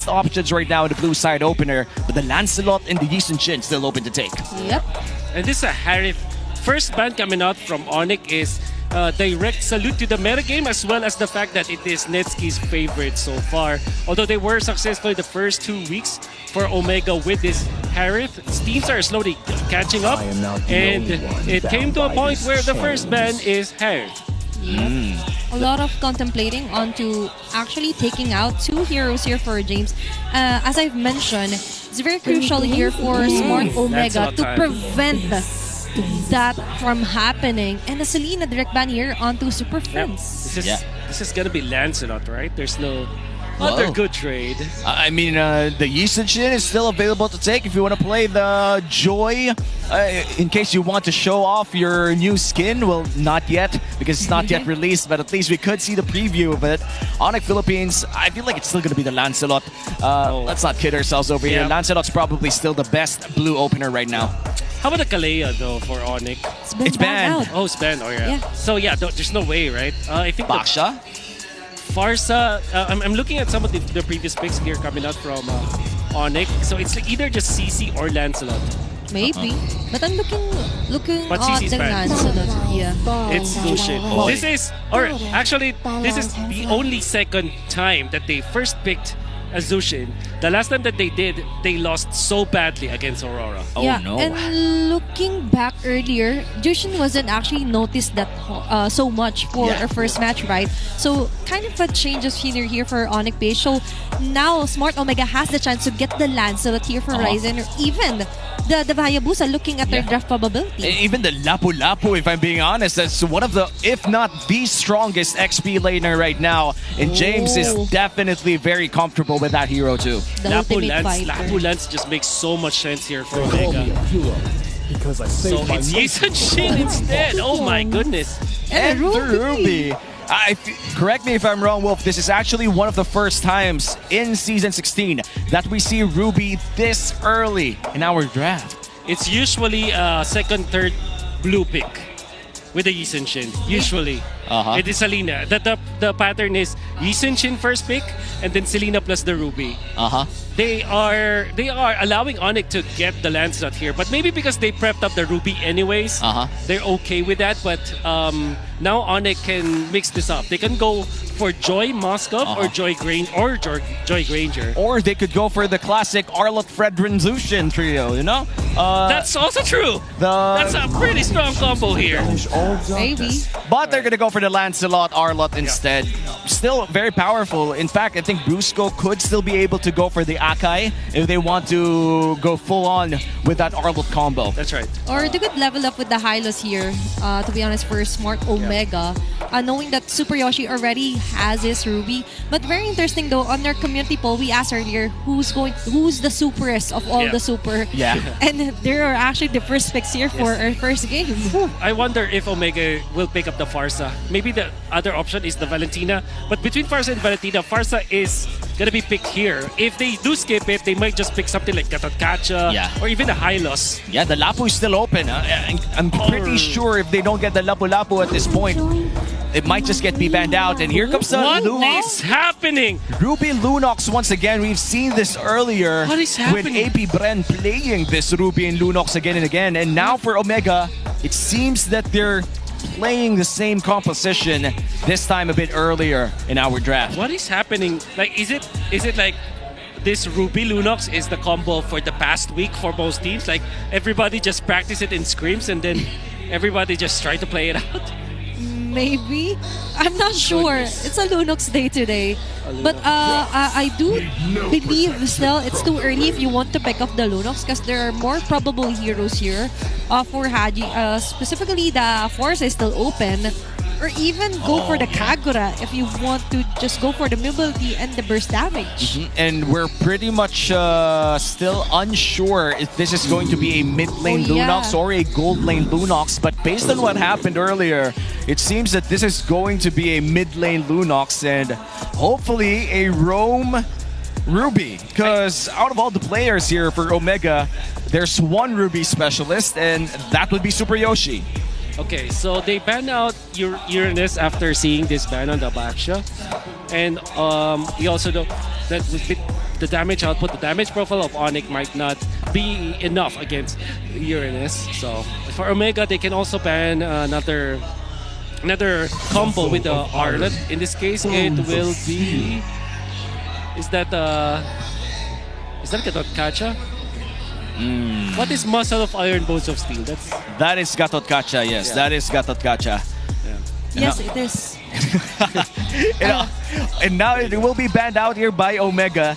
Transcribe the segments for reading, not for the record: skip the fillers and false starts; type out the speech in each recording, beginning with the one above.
best options right now in the blue side opener, but the Lancelot and the Yisun Shin still open to take. Yep. And this is a Harith. First ban coming out from Onic is direct salute to the metagame, as well as the fact that it is Netsuki's favorite so far. Although they were successful the first 2 weeks for Omega with this Harith, teams are slowly catching up, and it came to a point where the first ban is Harith. Yep. A lot of contemplating onto actually taking out 2 heroes here for James. As I've mentioned, it's very crucial here for Smart Omega to prevent that from happening. And the Selena direct ban here onto Super Friends. This is gonna be Lancelot, right? There's no other good trade. I mean, the Yisun Shin is still available to take if you want to play the Joy. In case you want to show off your new skin. Well, not yet, because it's not yet released, but at least we could see the preview of it. Onic Philippines, I feel like it's still going to be the Lancelot. Let's not kid ourselves over here. Lancelot's probably still the best blue opener right now. How about the Kalea, though, for Onic? It's banned. Oh, it's banned. Oh, yeah. So, yeah, there's no way, right? I think Baksha? Farsa, I'm looking at some of the previous picks here coming out from Onic. So it's like either just CC or Lancelot. Maybe. But I'm looking But at CC's the banned. Lancelot. Yeah. It's Lucian. This is the only second time that they first picked a Zushin. The last time that they did, they lost so badly against Aurora. Yeah, and looking back earlier, Jushin wasn't actually noticed that so much for our first match, right? So kind of a change of scenery here for Onic Page. So now Smart Omega has the chance to get the Lancelot here for Ryzen, or even the Hayabusa, looking at their draft probability. Even the Lapu Lapu, if I'm being honest, that's one of the, if not the strongest XP laner right now. And James is definitely very comfortable with that hero too. Lapu Lance just makes so much sense here for Omega. Because I so it's Yisun Shin instead. Oh my goodness. And the Ruby. Correct me if I'm wrong, Wolf. This is actually one of the first times in Season 16 that we see Ruby this early in our draft. It's usually second, third blue pick with the Yisun Shin. Usually. It is Selena. The pattern is Yisun Shin first pick, and then Selena plus the Ruby. They are allowing Onic to get the Lancelot here, but maybe because they prepped up the Ruby anyways, they're okay with that. But now Onic can mix this up. They can go for Joy Moskov or Joy Granger. Or they could go for the classic Arlott Fredrin Zushin trio, you know? That's also true. That's a pretty strong combo here. Maybe. But they're going to go for the Lancelot Arlott instead. Still very powerful. In fact, I think Brusco could still be able to go for the Akai if they want to go full on with that Arlott combo. That's right. Or they could level up with the Hylos here, to be honest, for Smart Omega. Knowing that Super Yoshi already has his Ruby. But very interesting though, on their community poll, we asked earlier who's the superest of all the super. And there are actually the first picks here for our first game. I wonder if Omega will pick up the Farsa. Maybe the other option is the Valentina. But between Farsa and Valentina, Farsa is gonna be picked here. If they do skip it, they might just pick something like Katatkacha or even the Hylos. Yeah, the Lapu is still open. I'm pretty sure if they don't get the Lapu Lapu at this point, it might just get be banned out. And here comes the What is happening? Ruby Lunox once again. We've seen this earlier with AP Bren playing this Ruby and Lunox again and again. And now for Omega, it seems that they're playing the same composition, this time a bit earlier in our draft. What is happening? Like, is it like this Ruby Lunox is the combo for the past week for most teams? Like, everybody just practice it in scrims and then everybody just try to play it out? Maybe. I'm not sure. It's a Lunox day today. But I do believe still it's too early if you want to pick up the Lunox, because there are more probable heroes here for Haji. Specifically, the Force is still open. Or even go for the Kagura if you want to just go for the mobility and the burst damage. And we're pretty much still unsure if this is going to be a mid lane Lunox or a gold lane Lunox. But based on what happened earlier, it seems that this is going to be a mid lane Lunox and hopefully a roam Ruby. Because out of all the players here for Omega, there's one Ruby specialist, and that would be Super Yoshi. Okay, so they banned out Uranus after seeing this ban on the Baksha. And we also know that the damage output, the damage profile of Onic might not be enough against Uranus. So for Omega, they can also ban another combo with the Arlet. In this case, it will be. Is that Gatot Kacha? What is Muscle of Iron, Bones of Steel? That is Gatot Kacha, yes. That is Gatot Kacha. Yes, it is. And now it will be banned out here by Omega.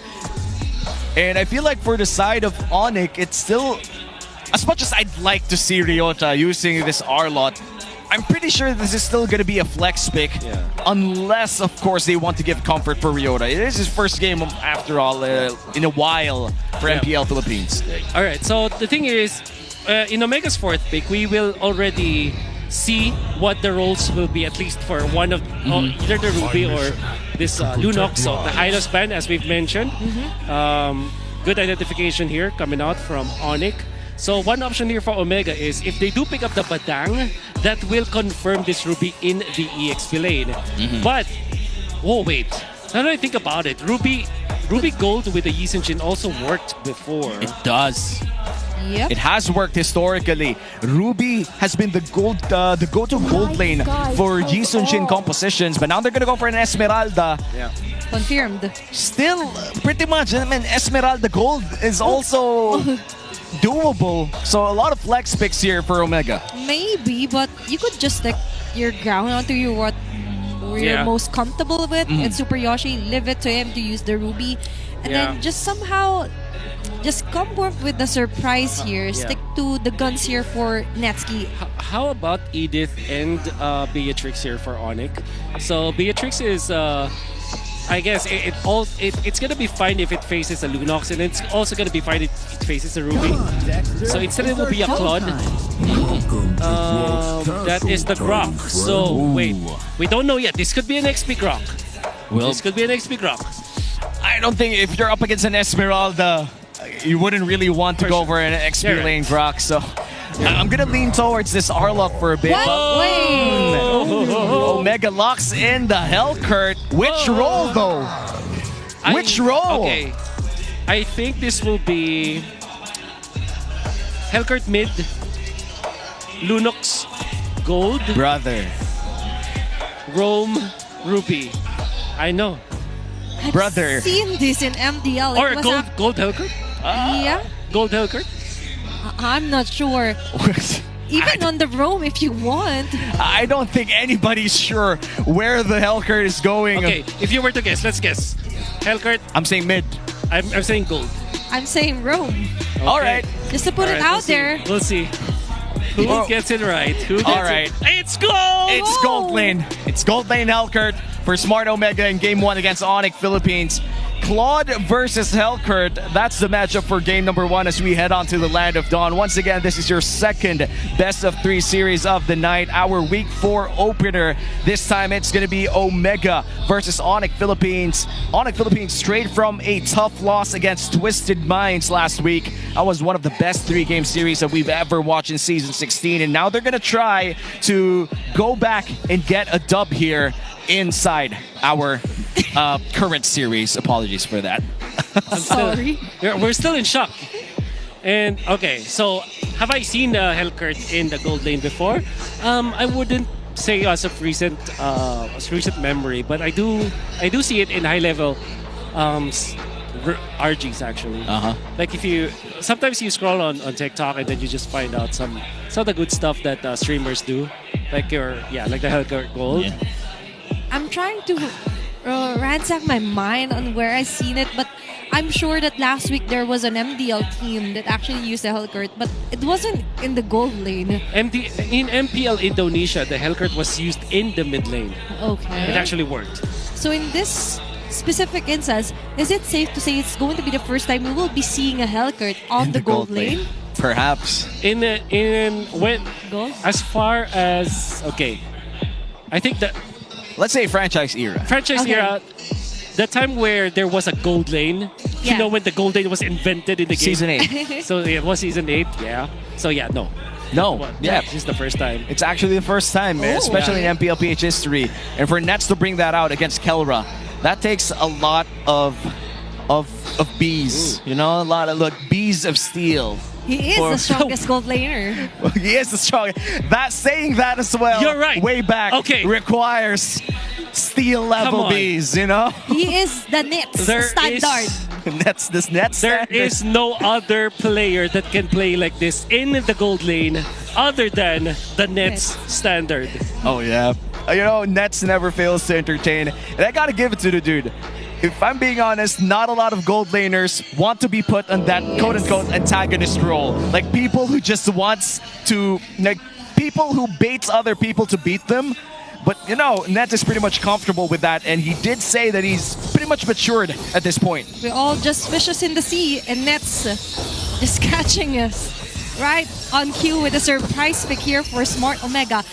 And I feel like for the side of Onic, it's still... As much as I'd like to see Ryota using this R-Lot, I'm pretty sure this is still going to be a flex pick. Unless, of course, they want to give comfort for Ryota. It is his first game, after all, in a while for MPL Philippines. All right, so the thing is, in Omega's fourth pick, we will already see what the roles will be, at least for one of either the Ruby or this Lunox. So the Hylos ban, as we've mentioned. Good identification here coming out from Onic. So one option here for Omega is if they do pick up the Badang, that will confirm this Ruby in the EXP lane. But, oh wait, now that I think about it, Ruby Gold with the Yi Sun-shin also worked before. It does. Yep. It has worked historically. Ruby has been the go-to gold lane for Yi Sun-shin compositions, but now they're gonna go for an Esmeralda. Confirmed. Still, pretty much, I mean, Esmeralda Gold is also doable. So a lot of flex picks here for Omega. Maybe, but you could just stick your ground onto what you're most comfortable with. And Super Yoshi, leave it to him to use the Ruby. And then just somehow just come up with the surprise here. Stick to the guns here for Netsuki. How about Edith and Beatrix here for Onic? So Beatrix is... I guess it's gonna be fine if it faces a Lunox, and it's also gonna be fine if it faces a Ruby. So instead it will be a Claude. That is the Grok. So wait, we don't know yet. This could be an XP Grok. This could be an XP Grok. I don't think if you're up against an Esmeralda, you wouldn't really want to go for an XP lane Grok. So I'm gonna lean towards this R-Lot for a bit. Omega locks in the Hellcurt. Which role though? Which role? Okay, I think this will be Hellcurt mid, Lunox gold, Brother. Rome Ruby. I know. I've seen this in MDL. Or gold Hellcurt? Yeah. Gold Hellcurt? I'm not sure. Even on the roam if you want. I don't think anybody's sure where the Hellcurt is going. Okay, if you were to guess, let's guess. Hellcurt? I'm saying mid. I'm saying gold. I'm saying roam. Okay. Alright. Just to put it out there. We'll see. Who gets it right? Who gets it? It's gold! It's gold lane. It's gold lane Hellcurt for Smart Omega in Game 1 against Onic Philippines. Claude versus Hellcurt. That's the matchup for game number 1 as we head on to the Land of Dawn. Once again, this is your second best of 3 series of the night. Our week 4 opener. This time it's going to be Omega versus Onic Philippines. Onic Philippines straight from a tough loss against Twisted Minds last week. That was one of the best 3-game series that we've ever watched in Season 16. And now they're going to try to go back and get a dub here inside our current series. Apologies for that. Sorry. We're still in shock. And okay, so have I seen Hellcurt in the gold lane before? I wouldn't say as of recent memory, but I do see it in high level RGs actually. Like if you sometimes you scroll on TikTok and then you just find out some of the good stuff that streamers do, like the Hellcurt gold. I'm trying to ransack my mind on where I seen it, but I'm sure that last week there was an MDL team that actually used the Hellcurt, but it wasn't in the gold lane. In MPL Indonesia, the Hellcurt was used in the mid lane. Okay. It actually worked. So in this specific instance, is it safe to say it's going to be the first time we will be seeing a Hellcurt on the gold lane? Perhaps. As far as I think that. Let's say franchise era. Era, the time where there was a gold lane. You know when the gold lane was invented in the game? Season 8. So it was Season 8, yeah. So no. This is the first time. It's actually the first time, especially in MPLPH history. And for Nets to bring that out against Kelra, that takes a lot of of bees. You know, a lot of bees of steel. He is the strongest gold laner. He is the strongest. Saying that as well. You're right. Way back. Okay. Requires steel level bees. You know. He is the Nets standard. There is no other player that can play like this in the gold lane other than the Nets standard. Oh yeah. You know, Nets never fails to entertain. And I gotta give it to the dude. If I'm being honest, not a lot of gold laners want to be put on that quote-unquote antagonist role. Like people who just wants to, like people who baits other people to beat them. But you know, Nets is pretty much comfortable with that, and he did say that he's pretty much matured at this point. We're all just fishes in the sea, and Nets just catching us right on cue with a surprise pick here for Smart Omega.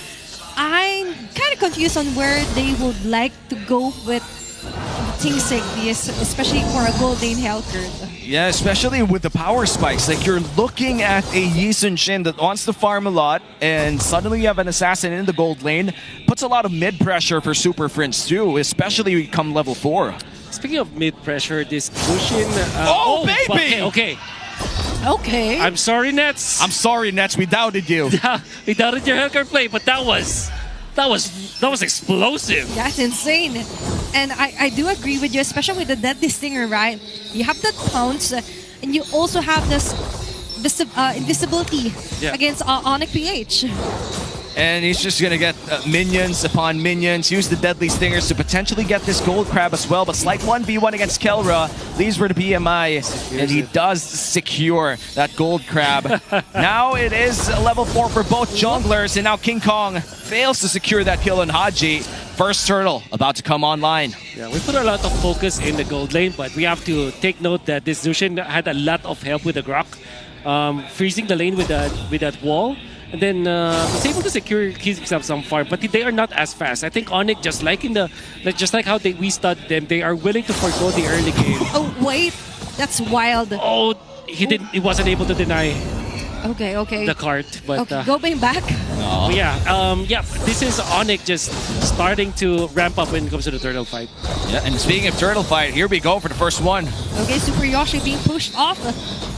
I'm kind of confused on where they would like to go with things like this, especially for a gold lane Hellcurt. Yeah, especially with the power spikes. Like, you're looking at a Yi Sun-shin that wants to farm a lot, and suddenly you have an assassin in the gold lane. Puts a lot of mid pressure for Super Friends too, especially come level 4. Speaking of mid pressure, this Lucian. Baby! Okay. I'm sorry, Nets. I'm sorry, Nets. We doubted you. We doubted your Hellcurt play, but that was explosive. That's insane. And I do agree with you, especially with the Deadly Stinger, right? You have that pounce, and you also have this invisibility against Onic PH. And he's just going to get minions upon minions, use the Deadly Stingers to potentially get this gold crab as well. But slight 1v1 against Kelra, leaves for the PMI, and he does secure that gold crab. Now it is level 4 for both junglers, and now King Kong fails to secure that kill on Haji. First turtle about to come online. Yeah, we put a lot of focus in the gold lane, but we have to take note that this Lucian had a lot of help with the Grok, freezing the lane with that wall. And then was able to secure himself some farm, but they are not as fast. I think Onic, just like how we studied them, they are willing to forgo the early game. Oh wait, that's wild. Oh, he wasn't able to deny. Okay. The cart, but okay, going back. Yeah. This is Onic just starting to ramp up when it comes to the turtle fight. Yeah, and speaking of turtle fight, here we go for the first one. Okay, Super Yoshi being pushed off the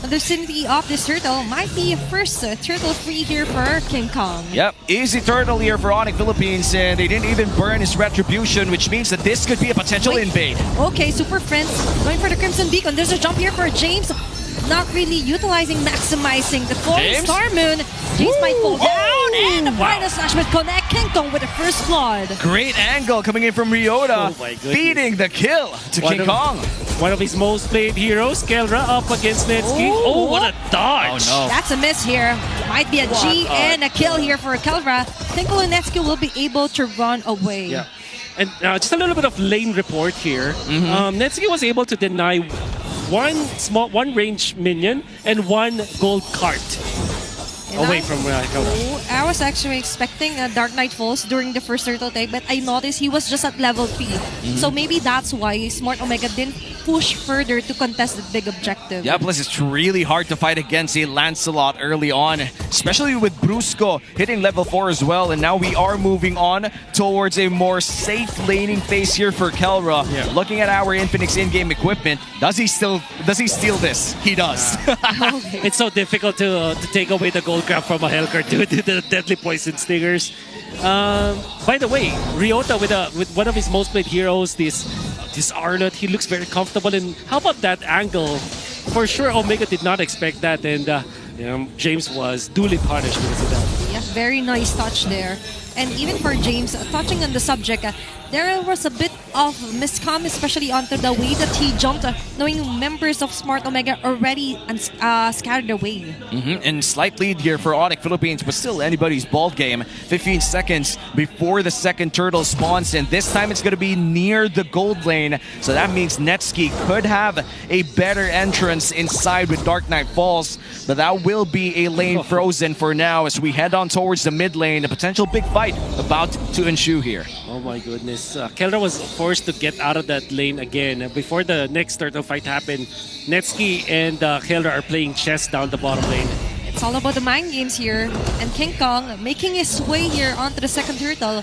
vicinity of this turtle. Might be a first turtle free here for King Kong. Yep, easy turtle here for Onic Philippines, and they didn't even burn his retribution, which means that this could be a potential invade. Okay, Super Friends going for the Crimson Beacon. There's a jump here for James. Not really maximizing the full Star Moon. James might fall down, and the final slash will connect King Kong with the first blood. Great angle coming in from Ryota, feeding the kill to King Kong. One of his most played heroes, Kelra, up against Netsky. Oh, what a dodge! Oh, no. That's a miss here. Might be a G and a kill here for Kelra. Thankfully, Netsky will be able to run away. Yeah. And just a little bit of lane report here. Netsky was able to deny one range minion and one gold cart away from Kelra. I was actually expecting a Dark Knight Falls during the first turtle take, but I noticed he was just at level 3. So maybe that's why Smart Omega didn't push further to contest the big objective. Yeah, plus it's really hard to fight against a Lancelot early on, especially with Brusco hitting level 4 as well. And now we are moving on towards a more safe laning phase here for Kelra. Yeah. Looking at our Infinix in-game equipment, does he steal this? He does. It's so difficult to take away the gold crab from a Hellcurt due to the deadly poison stingers. By the way, Ryota with one of his most played heroes, this Arnott, he looks very comfortable. And how about that angle? For sure, Omega did not expect that, and James was duly punished because of that. Yeah, very nice touch there. And even for James, touching on the subject, there was a bit of miscom, especially onto the way that he jumped, knowing members of Smart Omega already scattered away. And slight lead here for Onic Philippines, but still anybody's ball game. 15 seconds before the second turtle spawns, and this time it's going to be near the gold lane. So that means Netsky could have a better entrance inside with Dark Knight Falls, but that will be a lane frozen for now as we head on towards the mid lane. A potential big fight about to ensue here. Oh my goodness. Kelra was forced to get out of that lane again. Before the next turtle fight happened, Netsky and Kelra are playing chess down the bottom lane. It's all about the mind games here. And King Kong making his way here onto the second turtle.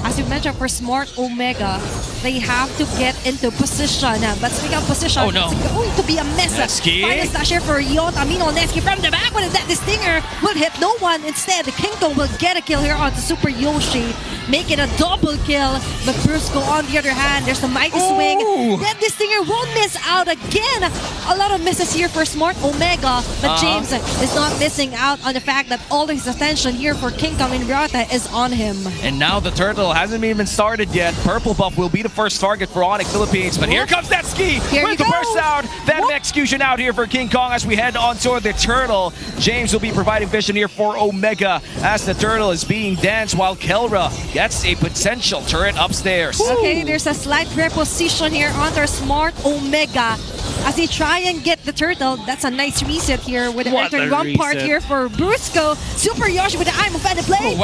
as you mentioned, for Smart Omega, they have to get into position. But speaking of position, it's going to be a mess. Final slash here for Ryota. Meanwhile, Netsuki from the back, but that Stinger will hit no one. Instead, the King Kong will get a kill here on the Super Yoshi, make it a double kill. But Brusco, on the other hand, there's the mighty swing. Then the Stinger won't miss out again. A lot of misses here for Smart Omega, but James is not missing out on the fact that all his attention here for King Kong and Ryota is on him. And now the turtle hasn't even started yet. Purple buff will be the first target for Onic Philippines, but here comes that ski with the burst out. Then execution out here for King Kong as we head on toward the turtle. James will be providing vision here for Omega as the turtle is being danced while Kelra gets a potential turret upstairs. Okay, there's a slight reposition here under Smart Omega as they try and get the turtle. That's a nice reset here with the Earth and Rampart here for Brusco. Super Yoshi with the Eye of the play.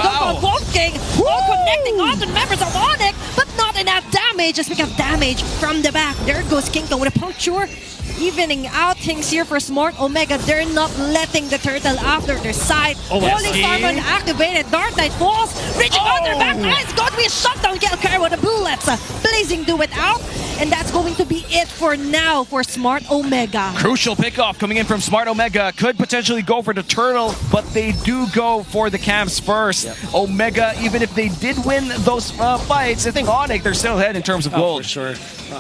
Wolfgang all connecting all the members of Onic, but not enough damage. Just pick up damage from the back. There goes King Kong with a puncture. Evening out things here for Smart Omega. They're not letting the turtle after their side. Falling Star Gun activated. Dark Knight falls. Reaching on their back. It's going to be a shutdown. Kill carry with the bullets. Blazing do it out. And that's going to be it for now for Smart Omega. Crucial pickoff coming in from Smart Omega. Could potentially go for the turtle, but they do go for the camps first. Omega, even if they did win those fights, I think Onic, they're still ahead in terms of gold. For sure.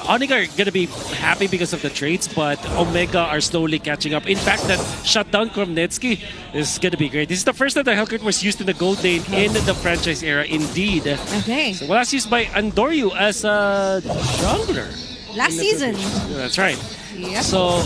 Onic are going to be happy because of the trades, but Omega are slowly catching up. In fact, that shutdown from Netsuki is going to be great. This is the first time the Hellcurt was used in the gold lane in the franchise era, indeed. Okay. So, well, that's used by Andoryu as a jungler. Last season. That's right. Yep. So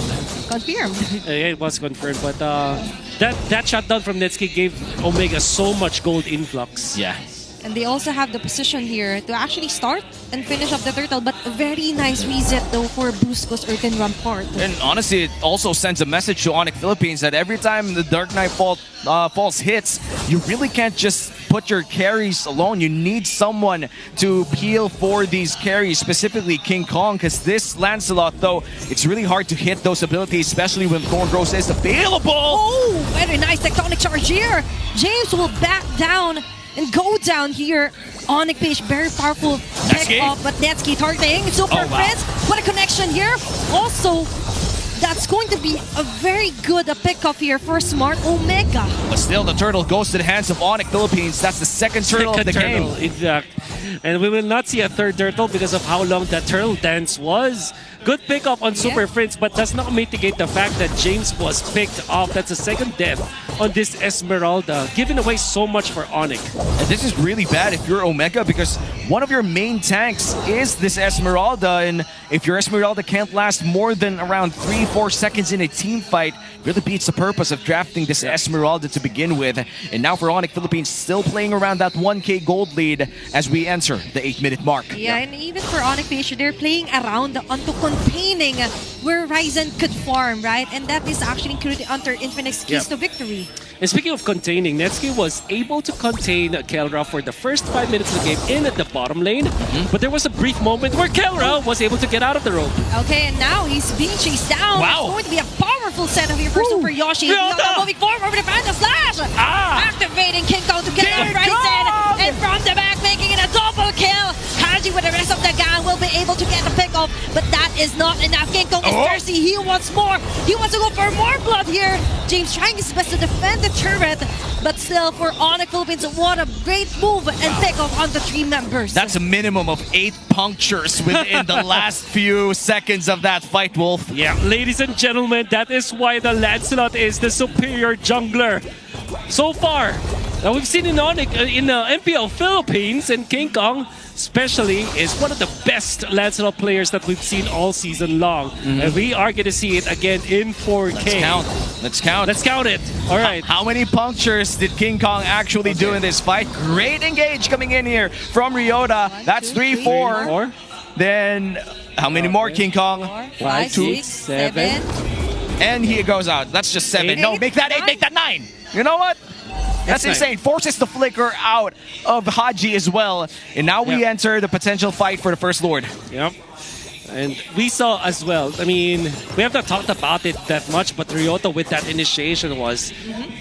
confirmed. It was confirmed, but that shutdown from Netsuki gave Omega so much gold influx. Yeah. And they also have the position here to actually start and finish up the turtle, but a very nice reset though for Brusco's Earthen Rampart. And honestly, it also sends a message to Onic Philippines that every time the Dark Knight Falls hits, you really can't just put your carries alone. You need someone to peel for these carries, specifically King Kong, because this Lancelot, though, it's really hard to hit those abilities, especially when Thorn Rose is available. Oh, very nice tectonic charge here. James will back down and go down here. Onic Page, very powerful pick up, but Netsuki targeting. Super Prince, what a connection here. Also, that's going to be a very good pickup here for Smart Omega. But still, the turtle goes to the hands of Onic Philippines. That's the second turtle of the game. Exactly. And we will not see a third turtle because of how long that turtle dance was. Good pickup on Super Prince, but does not mitigate the fact that James was picked off. That's the second death on this Esmeralda, giving away so much for Onic. And this is really bad if you're Omega, because one of your main tanks is this Esmeralda, and if your Esmeralda can't last more than around 3-4 seconds in a team fight, really beats the purpose of drafting this Esmeralda to begin with. And now for Onic Philippines, still playing around that 1K gold lead as we enter the 8-minute mark. Yeah, and even for Onic Page, they're playing around onto containing where Ryzen could farm, right? And that is actually included under Infinite's keys to victory. And speaking of containing, Netsuki was able to contain Kelra for the first 5 minutes of the game in the bottom lane. But there was a brief moment where Kelra was able to get out of the rope. Okay, and now he's being chased down. It's going to be a powerful setup here for Super Yoshi. Moving forward with the Phantom Slash. Activating King Kong to get out of Ryzen. And from the back, making it a double kill. Haji with the rest of the gang will be able to get the pickup, but that is not enough. King Kong is thirsty. He wants more. He wants to go for more blood here. James trying his best to defend the turret, but still for Onic Philippines, what a great move and pickup on the 3 members. That's a minimum of 8 punctures within the last few seconds of that fight, Wolf. Yeah, ladies and gentlemen, that is why the Lancelot is the superior jungler. So far, now we've seen in Onic, in MPL Philippines, and King Kong especially is one of the best Lancelot players that we've seen all season long. And we are going to see it again in 4K. Let's count. Let's count it. All right. How many punctures did King Kong actually do in this fight? Great engage coming in here from Ryota. That's 3, 4. Then how many more, King Kong? 5, 6, 7. And he goes out. That's just 7. No, make that 8, make that 9. You know what? That's insane. Forces the flicker out of Haji as well. And now we enter the potential fight for the First Lord. Yep. And we saw as well, I mean, we have not talked about it that much, but Ryota with that initiation was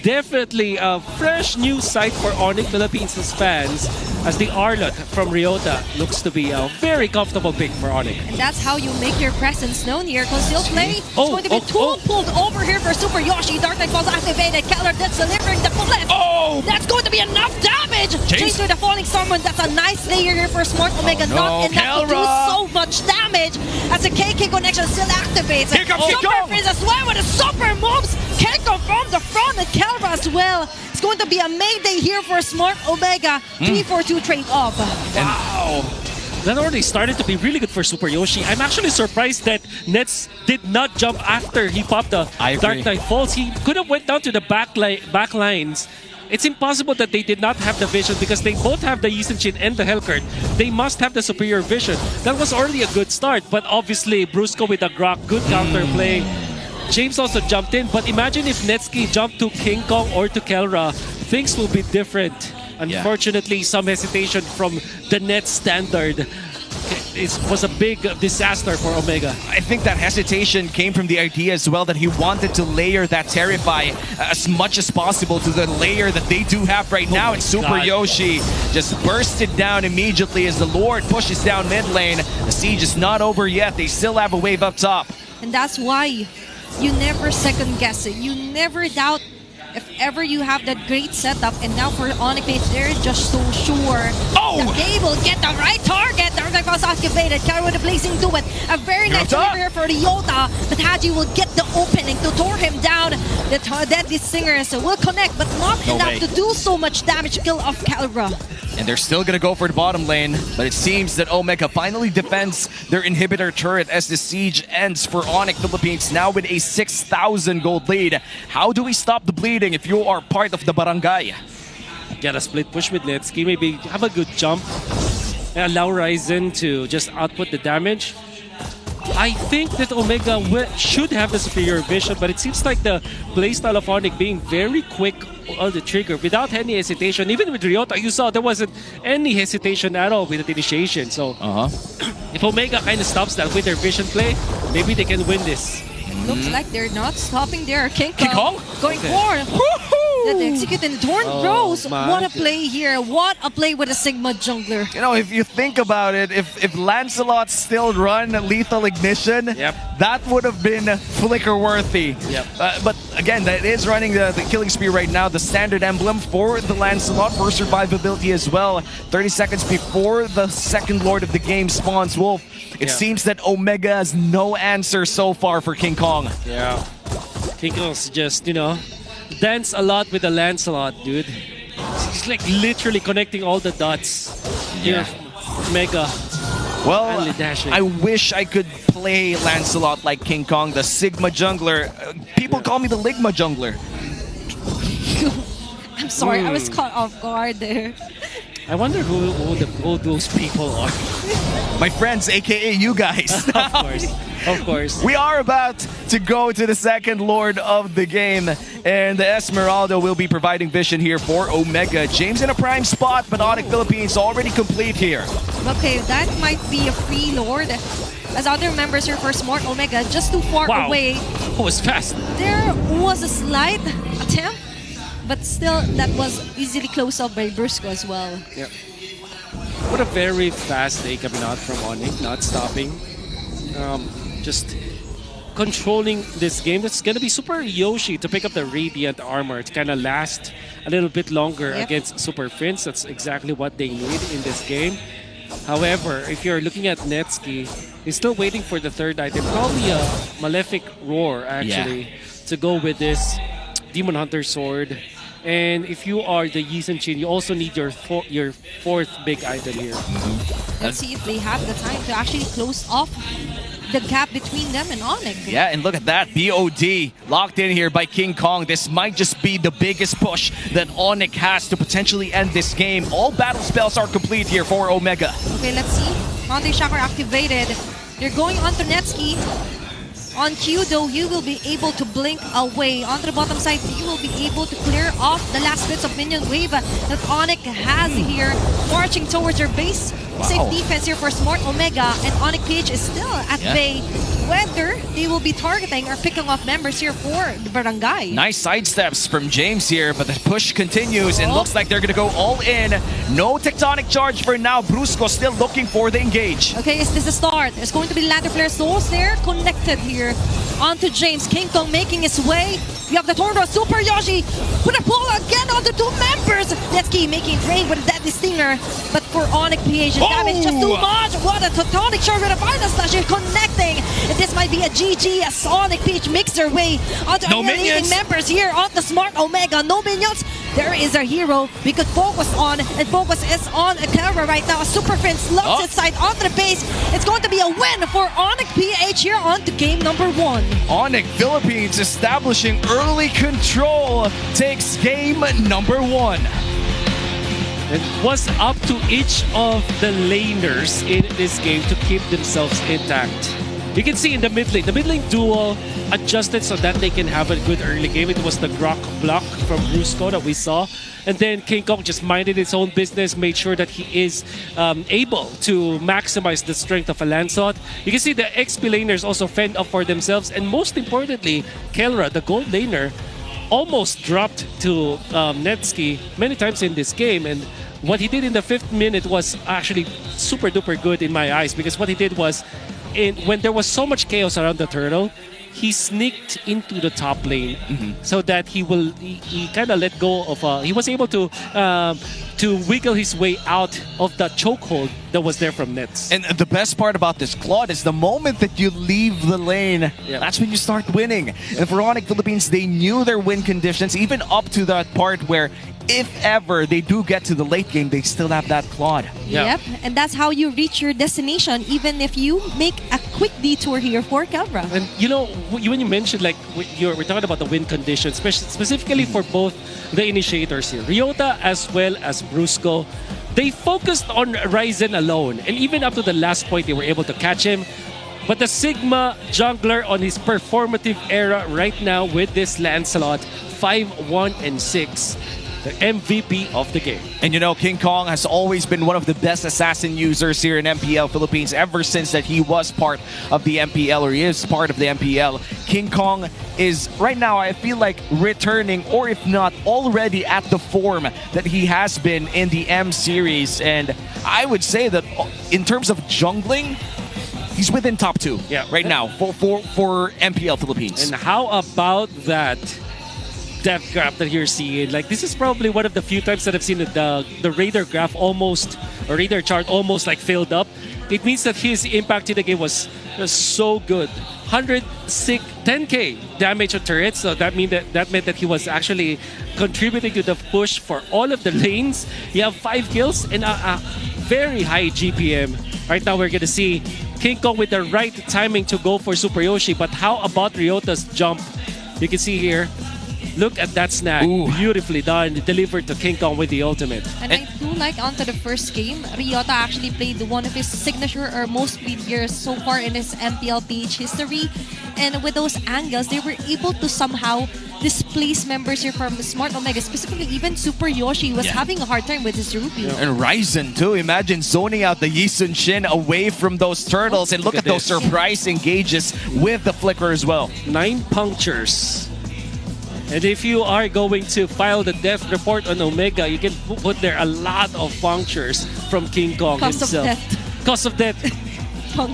definitely a fresh new sight for Onic Philippines' fans, as the Arlot from Ryota looks to be a very comfortable pick for Onic. And that's how you make your presence known here. Concealed play. It's going to be pulled over here for Super Yoshi. Dark Knight falls activated. Keller that's delivering the bullet. Oh! That's going to be enough damage. Chase through the falling Stormwind. That's a nice layer here for Smart Omega. Not enough to do so much damage as the KK connection still activates. Here comes Super Freeze as well with the super moves. Keiko from the front and Kelra as well. It's going to be a mayday here for Smart Omega. 3-4-2 trade off. Wow. That already started to be really good for Super Yoshi. I'm actually surprised that Nets did not jump after he popped the Dark Knight Falls. He could have went down to the back lines. It's impossible that they did not have the vision because they both have the Yisenchin and the Hellcurt. They must have the superior vision. That was already a good start, but obviously Brusco with the Grok, good counterplay. James also jumped in, but imagine if Netsky jumped to King Kong or to Kelra, things will be different. Unfortunately, some hesitation from the net standard. It was a big disaster for Omega. I think that hesitation came from the idea as well that he wanted to layer that Terrify as much as possible to the layer that they do have right now. And Super Yoshi just bursted down immediately as the Lord pushes down mid lane. The siege is not over yet. They still have a wave up top. And that's why you never second guess it. You never doubt if ever you have that great setup. And now for Onic, they're just so sure that they will get the right target. Dark Knight was activated. Carry with the Blazing Duet. A very nice delivery here for the Yota. But Haji will get the opening to tore him down. The Deadly Singers will connect, but not enough to do so much damage. Kill off Calibra. And they're still going to go for the bottom lane, but it seems that Omega finally defends their inhibitor turret as the siege ends for Onic Philippines, now with a 6,000 gold lead. How do we stop the bleeding if you are part of the barangay? Get a split push with Netsky, maybe have a good jump, and allow Ryzen to just output the damage. I think that Omega should have the superior vision, but it seems like the playstyle of Onic being very quick on the trigger without any hesitation. Even with Ryota, you saw there wasn't any hesitation at all with the initiation. So if Omega kind of stops that with their vision play, maybe they can win this. Looks like they're not stopping there. King Kong going forward. That they execute in Torn Bros. What a play here. What a play with a Sigma jungler. You know, if you think about it, if Lancelot still run Lethal Ignition, that would have been flicker worthy. But again, that is running the killing spree right now. The standard emblem for the Lancelot for survivability as well. 30 seconds before the second Lord of the game spawns Wolf. It seems that Omega has no answer so far for King Kong. King Kong's just, you know, dance a lot with the Lancelot, dude. He's like literally connecting all the dots. Omega. Well, I wish I could play Lancelot like King Kong, the Sigma jungler. People call me the Ligma jungler. I'm sorry, I was caught off guard there. I wonder who those people are. My friends, aka you guys. Of course. We are about to go to the second Lord of the game, and the Esmeralda will be providing vision here for Omega. James in a prime spot, but Onic Philippines already complete here. Okay, that might be a free Lord. As other members here for Smart Omega, just too far away. It was fast. There was a slight attempt, but still, that was easily closed off by Brusco as well. What a very fast day coming out from Onic, not stopping. Just controlling this game. It's going to be Super Yoshi to pick up the Radiant Armor to kind of last a little bit longer against Super Prince. That's exactly what they need in this game. However, if you're looking at Netsky, he's still waiting for the third item. Probably a Malefic Roar, actually, to go with this Demon Hunter Sword. And if you are the Yisenchin, you also need your fourth big item here. Let's see if they have the time to actually close off the gap between them and Onic. Yeah, and look at that. BOD locked in here by King Kong. This might just be the biggest push that Onic has to potentially end this game. All battle spells are complete here for Omega. Okay, let's see. Founding Chakra activated. They're going on to Netsky. On Q though, you will be able to blink away. On the bottom side, you will be able to clear off the last bits of minion wave that Onic has here. Marching towards your base. Safe defense here for Smart Omega. And Onic PH is still at bay. whether they will be targeting or picking off members here for the Barangay. Nice sidesteps from James here, but the push continues and looks like they're going to go all in. No tectonic charge for now. Brusco still looking for the engage. Okay, is this the start? There's going to be ladder flares. Those there connected here onto James. King Kong making his way. You have the Tornado Super Yoshi. Put a pull again onto two members. Netsuki making rain with a deadly stinger. But for Onic PH, damage just too much. What a tectonic charge with a final slash here connecting. And this might be a GG as Onic PH makes their way onto leading members here on the Smart Omega. No minions. There is a hero we could focus on, and focus is on Terra right now. Super Fin slots its side onto the base. It's going to be a win for Onic PH here on to game number 1. Onic Philippines establishing early control takes game number 1. It was up to each of the laners in this game to keep themselves intact. You can see in the mid lane duo adjusted so that they can have a good early game. It was the Grok block from Brusco that we saw. And then King Kong just minded his own business, made sure that he is able to maximize the strength of a Lancelot. You can see the XP laners also fend up for themselves. And most importantly, Kelra, the gold laner, almost dropped to Netsuki many times in this game. And what he did in the 5th minute was actually super duper good in my eyes, because what he did was, when there was so much chaos around the turtle, he sneaked into the top lane so that he kind of let go of. He was able to wiggle his way out of the chokehold that was there from Nets. And the best part about this, Claude, is the moment that you leave the lane, that's when you start winning. And for Onic Philippines, they knew their win conditions, even up to that part where if ever they do get to the late game, they still have that Claude. Yep, and that's how you reach your destination, even if you make a quick detour here for Kelra. And you know, when you mentioned, like, we're talking about the win conditions, specifically for both the initiators here, Ryota as well as Brusco, they focused on Ryzen alone. And even up to the last point, they were able to catch him. But the Sigma jungler on his performative era right now with this Lancelot, 5-1-6. The MVP of the game. And you know, King Kong has always been one of the best assassin users here in MPL Philippines ever since that he was part of the MPL, or he is part of the MPL. King Kong is right now, I feel like, returning, or if not already at the form that he has been in the M series. And I would say that in terms of jungling, he's within top 2 right now for MPL Philippines. And how about that depth graph that you're seeing? Like, this is probably one of the few times that I've seen the radar graph almost, or radar chart almost like filled up. It means that his impact in the game was so good. 10k damage on turrets, so that meant that he was actually contributing to the push for all of the lanes. You have 5 kills and a very high GPM. Right now we're gonna see King Kong with the right timing to go for Super Yoshi, but how about Ryota's jump? You can see here, look at that snag. Beautifully done. Delivered to King Kong with the ultimate. And I do like onto the first game, Ryota actually played one of his signature or most played years so far in his MPL PH history. And with those angles, they were able to somehow displace members here from Smart Omega. Specifically, even Super Yoshi was having a hard time with his Ruby. And Ryzen too. Imagine zoning out the Yi Sun Shin away from those turtles. And look at those surprise engages with the flicker as well. 9 punctures. And if you are going to file the death report on Omega, you can put there a lot of punctures from King Kong himself. Cost of death.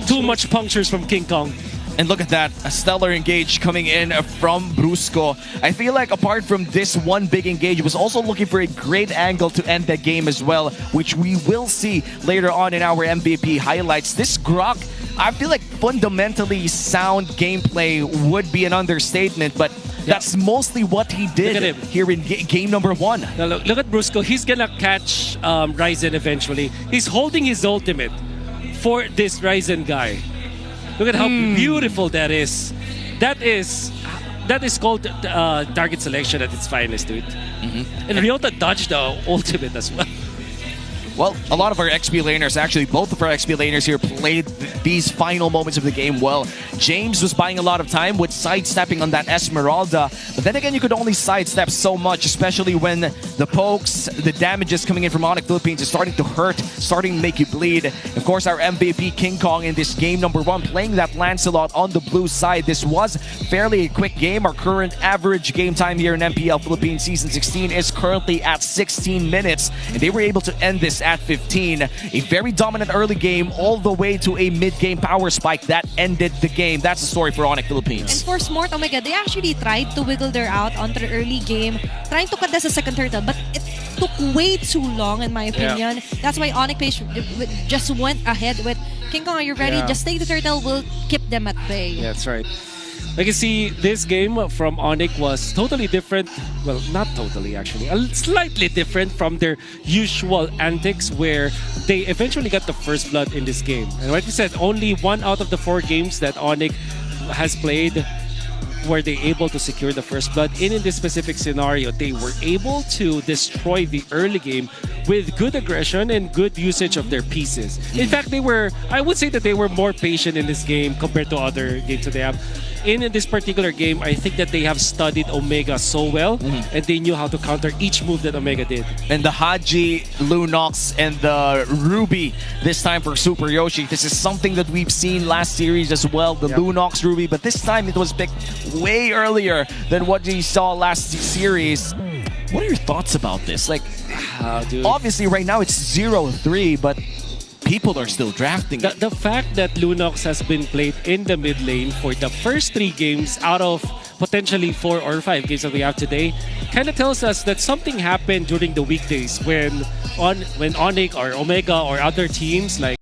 Too much punctures from King Kong. And look at that, a stellar engage coming in from Brusco. I feel like apart from this one big engage, he was also looking for a great angle to end the game as well, which we will see later on in our MVP highlights. This Grok, I feel like fundamentally sound gameplay would be an understatement, but that's mostly what he did here in game number 1. Now look at Brusco. He's gonna catch Ryzen eventually. He's holding his ultimate for this Ryzen guy. Look at how beautiful that is. That is called target selection at its finest, dude. And Ryota dodged the ultimate as well. Well, a lot of our XP laners, actually both of our XP laners here played these final moments of the game well. James was buying a lot of time with sidestepping on that Esmeralda, but then again, you could only sidestep so much, especially when the pokes, the damages coming in from Onic Philippines is starting to hurt, starting to make you bleed. Of course, our MVP King Kong in this game number 1 playing that Lancelot on the blue side. This was fairly a quick game. Our current average game time here in MPL Philippines Season 16 is currently at 16 minutes, and they were able to end this at 15. A very dominant early game all the way to a mid-game power spike that ended the game. That's the story for Onic Philippines. And for Smart Omega, they actually tried to wiggle their out onto the early game, trying to cut the second turtle, but it took way too long in my opinion. Yeah. That's why Onic Page just went ahead with King Kong, are you ready? Yeah. Just take the turtle, we'll keep them at bay. Yeah, that's right. Like you see, this game from Onic was totally different. Well, not totally actually. Slightly different from their usual antics where they eventually got the first blood in this game. And like you said, only 1 out of the 4 games that Onic has played were they able to secure the first blood. And in this specific scenario, they were able to destroy the early game with good aggression and good usage of their pieces. In fact, I would say that they were more patient in this game compared to other games that they have. In this particular game, I think that they have studied Omega so well, and they knew how to counter each move that Omega did. And the Haji, Lunox, and the Ruby this time for Super Yoshi. This is something that we've seen last series as well, the Lunox Ruby, but this time it was picked way earlier than what we saw last series. What are your thoughts about this? Like, obviously right now it's 0-3, but people are still drafting it. The fact that Lunox has been played in the mid lane for the first 3 games out of potentially 4 or 5 games that we have today kind of tells us that something happened during the weekdays when Onic or Omega or other teams like